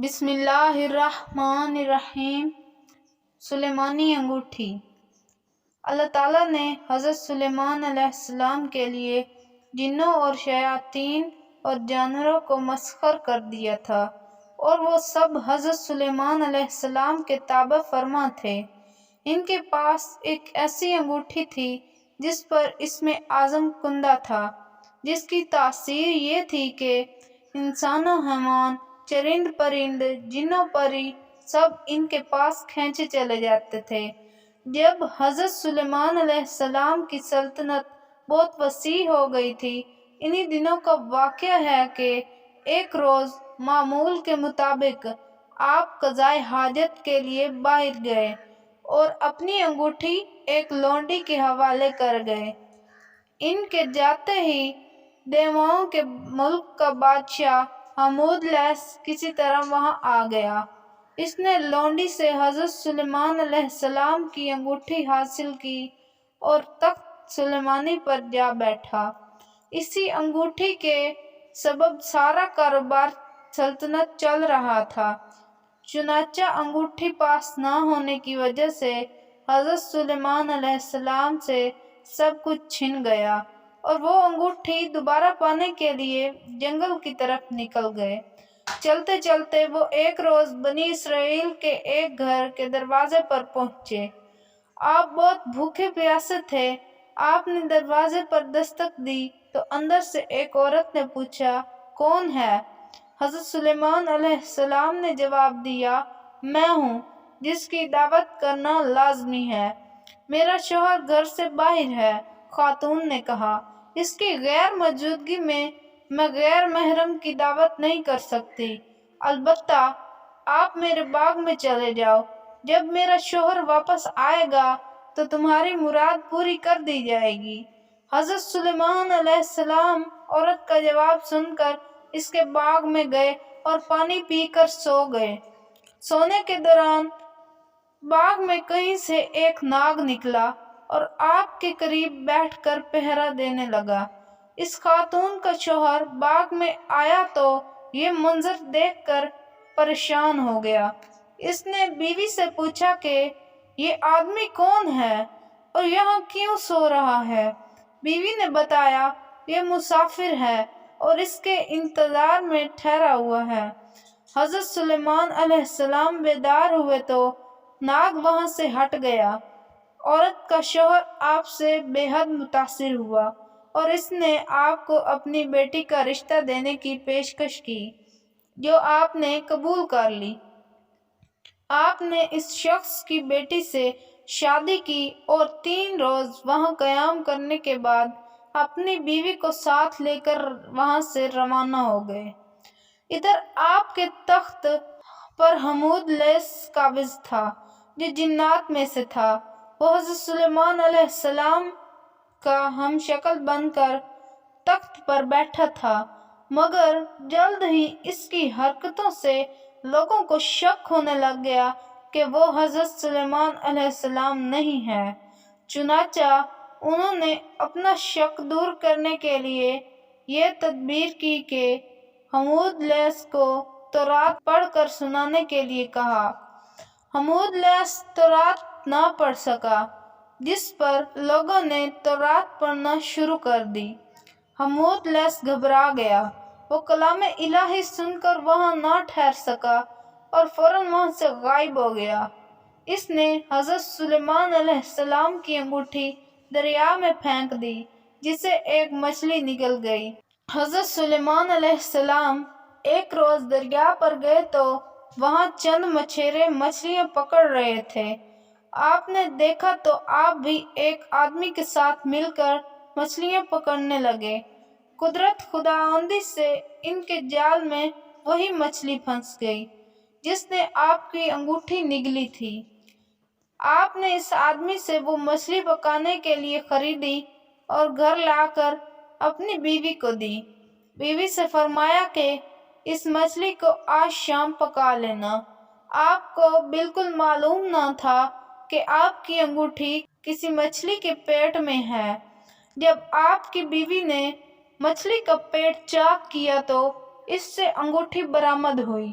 بسم اللہ الرحمن الرحیم۔ سلیمانی انگوٹھی۔ اللہ تعالیٰ نے حضرت سلیمان علیہ السلام کے لیے جنوں اور شیاطین اور جانوروں کو مسخر کر دیا تھا، اور وہ سب حضرت سلیمان علیہ السلام کے تابع فرما تھے۔ ان کے پاس ایک ایسی انگوٹھی تھی جس پر اسم اعظم کندہ تھا، جس کی تاثیر یہ تھی کہ انسان و حیوان، چرند پرند، جن و پری سب ان کے پاس کھینچے چلے جاتے تھے۔ جب حضرت سلیمان علیہ السلام کی سلطنت بہت وسیع ہو گئی تھی، انہی دنوں کا واقعہ ہے کہ ایک روز معمول کے مطابق آپ قضائے حاجت کے لیے باہر گئے اور اپنی انگوٹھی ایک لونڈی کے حوالے کر گئے۔ ان کے جاتے ہی دیواؤں کے ملک کا بادشاہ حمودلیس کسی طرح وہاں آ گیا۔ اس نے لونڈی سے حضرت سلیمان علیہ السلام کی انگوٹھی حاصل کی اور تخت سلیمانی پر جا بیٹھا۔ اسی انگوٹھی کے سبب سارا کاروبار سلطنت چل رہا تھا۔ چنانچہ انگوٹھی پاس نہ ہونے کی وجہ سے حضرت سلیمان علیہ السلام سے سب کچھ چھن گیا، اور وہ انگوٹھی دوبارہ پانے کے لیے جنگل کی طرف نکل گئے۔ چلتے چلتے وہ ایک روز بنی اسرائیل کے ایک گھر کے دروازے پر پہنچے۔ آپ بہت بھوکے پیاسے تھے۔ آپ نے دروازے پر دستک دی تو اندر سے ایک عورت نے پوچھا، کون ہے؟ حضرت سلیمان علیہ السلام نے جواب دیا، میں ہوں جس کی دعوت کرنا لازمی ہے۔ میرا شوہر گھر سے باہر ہے۔ خاتون نے کہا، اس کی غیر موجودگی میں غیر محرم کی دعوت نہیں کر سکتی، البتہ آپ میرے باغ میں چلے جاؤ۔ جب میرا شوہر واپس آئے گا تو تمہاری مراد پوری کر دی جائے گی۔ حضرت سلیمان علیہ السلام عورت کا جواب سن کر اس کے باغ میں گئے اور پانی پی کر سو گئے۔ سونے کے دوران باغ میں کہیں سے ایک ناگ نکلا اور آپ کے قریب بیٹھ کر پہرا دینے لگا۔ اس خاتون کا شوہر باغ میں آیا تو یہ منظر دیکھ کر پریشان ہو گیا۔ اس نے بیوی سے پوچھا کہ یہ آدمی کون ہے اور یہاں کیوں سو رہا ہے؟ بیوی نے بتایا، یہ مسافر ہے اور اس کے انتظار میں ٹھہرا ہوا ہے۔ حضرت سلیمان علیہ السلام بیدار ہوئے تو ناگ وہاں سے ہٹ گیا۔ عورت کا شوہر آپ سے بے حد متاثر ہوا اور اس نے آپ کو اپنی بیٹی کا رشتہ دینے کی پیشکش کی، جو آپ نے قبول کر لی۔ آپ نے اس شخص کی بیٹی سے شادی کی اور 3 روز وہاں قیام کرنے کے بعد اپنی بیوی کو ساتھ لے کر وہاں سے روانہ ہو گئے۔ ادھر آپ کے تخت پر حمودلیس قابض تھا، جو جنات میں سے تھا۔ وہ حضرت سلیمان علیہ السلام کا ہم شکل بن کر تخت پر بیٹھا تھا، مگر جلد ہی اس کی حرکتوں سے لوگوں کو شک ہونے لگ گیا کہ وہ حضرت سلیمان علیہ السلام نہیں ہے۔ چنانچہ انہوں نے اپنا شک دور کرنے کے لیے یہ تدبیر کی کہ حمودلیس کو تورات پڑھ کر سنانے کے لیے کہا۔ حمودلیس تورات نہ پڑھ سکا، جس پر لوگوں نے تورات پڑھنا شروع کر دی۔ حمودلیس گھبرا گیا۔ وہ کلام الہی سن کر وہاں نہ ٹھہر سکا اور فوراً وہاں سے غائب ہو گیا۔ اس نے حضرت سلیمان علیہ السلام کی انگوٹھی دریا میں پھینک دی، جس سے ایک مچھلی نکل گئی۔ حضرت سلیمان علیہ السلام ایک روز دریا پر گئے تو وہاں چند مچھیرے مچھلیاں پکڑ رہے تھے۔ آپ نے دیکھا تو آپ بھی ایک آدمی کے ساتھ مل کر مچھلیاں پکڑنے لگے۔ قدرت خداوندی سے ان کے جال میں وہی مچھلی پھنس گئی جس نے آپ کی انگوٹھی نگلی تھی۔ آپ نے اس آدمی سے وہ مچھلی پکانے کے لیے خریدی اور گھر لا کر اپنی بیوی کو دی۔ بیوی سے فرمایا کہ اس مچھلی کو آج شام پکا لینا۔ آپ کو بالکل معلوم نہ تھا کہ آپ کی انگوٹھی کسی مچھلی کے پیٹ میں ہے۔ جب آپ کی بیوی نے مچھلی کا پیٹ چاک کیا تو اس سے انگوٹھی برآمد ہوئی۔